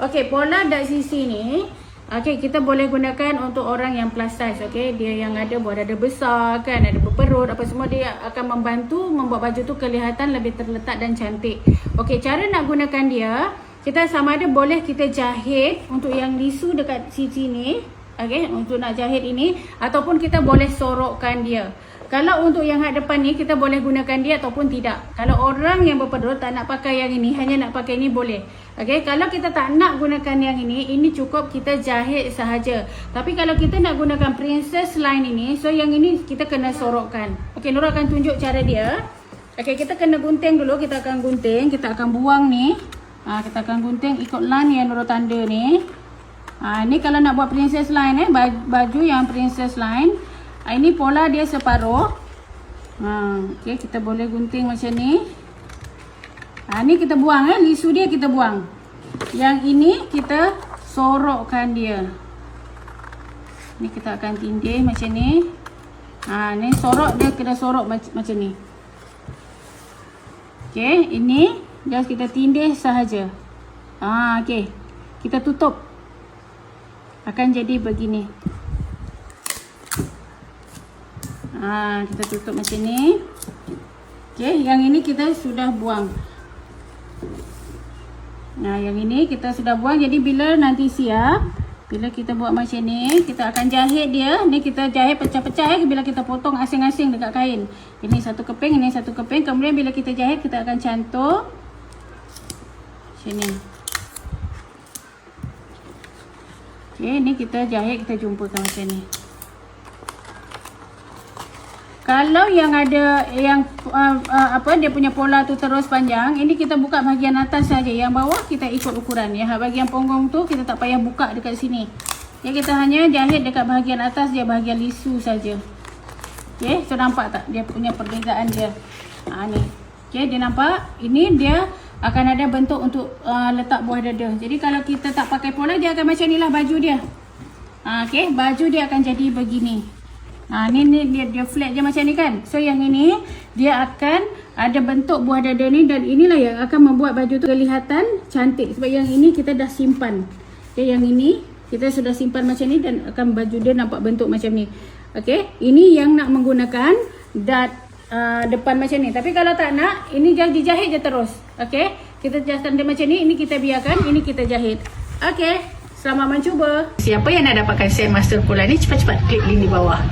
Okey, pola dat sisi ni, okey, kita boleh gunakan untuk orang yang plus size. Okey, dia yang ada buat dada besar kan, ada berperut apa semua, dia akan membantu membuat baju tu kelihatan lebih terletak dan cantik. Okey, cara nak gunakan dia, kita sama ada boleh kita jahit untuk yang lisu dekat sisi ni. Okey, untuk nak jahit ini, ataupun kita boleh sorokkan dia. Kalau untuk yang hadapan ni, kita boleh gunakan dia ataupun tidak. Kalau orang yang berperut tak nak pakai yang ini, hanya nak pakai ini, boleh. Okey, kalau kita tak nak gunakan yang ini cukup kita jahit sahaja. Tapi kalau kita nak gunakan princess line ini, so yang ini kita kena sorokkan. Okey, Nurul akan tunjuk cara dia. Okey, kita kena gunting dulu. Kita akan gunting, kita akan buang ni. Kita akan gunting ikut line yang Nurul tanda ni. Ni kalau nak buat princess line, baju yang princess line. Ini pola dia separuh. Okey, kita boleh gunting macam ni. Ni kita buang, lisu dia kita buang. Yang ini kita sorokkan dia. Ni kita akan tindih macam ni. Ni sorok dia, kena sorok macam ni. Okey, ini just kita tindih sahaja. Okey, kita tutup. Akan jadi begini. Kita tutup macam ni. Okey, yang ini kita sudah buang. Yang ini kita sudah buang. Jadi bila nanti siap, bila kita buat macam ni, kita akan jahit dia. Ni kita jahit pecah-pecah bila kita potong asing-asing dekat kain. Ini satu keping, ini satu keping. Kemudian bila kita jahit, kita akan cantum macam ni. Okey, ni kita jahit, kita jumpakan macam ni. Kalau yang ada yang dia punya pola tu terus panjang, ini kita buka bahagian atas saja. Yang bawah kita ikut ukuran. Bahagian punggung tu kita tak payah buka dekat sini. Kita hanya jahit dekat bahagian atas je, bahagian lisu saja. Okey, so nampak tak dia punya perbezaan dia? Ni. Okey, dia nampak. Ini dia akan ada bentuk untuk letak buah dada. Jadi kalau kita tak pakai pola, dia akan macam inilah baju dia. Okey, baju dia akan jadi begini. Ni dia flat je macam ni kan. So yang ini dia akan ada bentuk buah dada ni, dan inilah yang akan membuat baju tu kelihatan cantik. Sebab yang ini kita dah simpan. Okay, yang ini kita sudah simpan macam ni, dan akan baju dia nampak bentuk macam ni. Okay, ini yang nak menggunakan dat depan macam ni. Tapi kalau tak nak, ini just dijahit je terus. Okay, kita jahit dia macam ni. Ini kita biarkan, ini kita jahit. Okay, selamat mencuba. Siapa yang nak dapatkan set master pola ni, cepat-cepat klik link di bawah.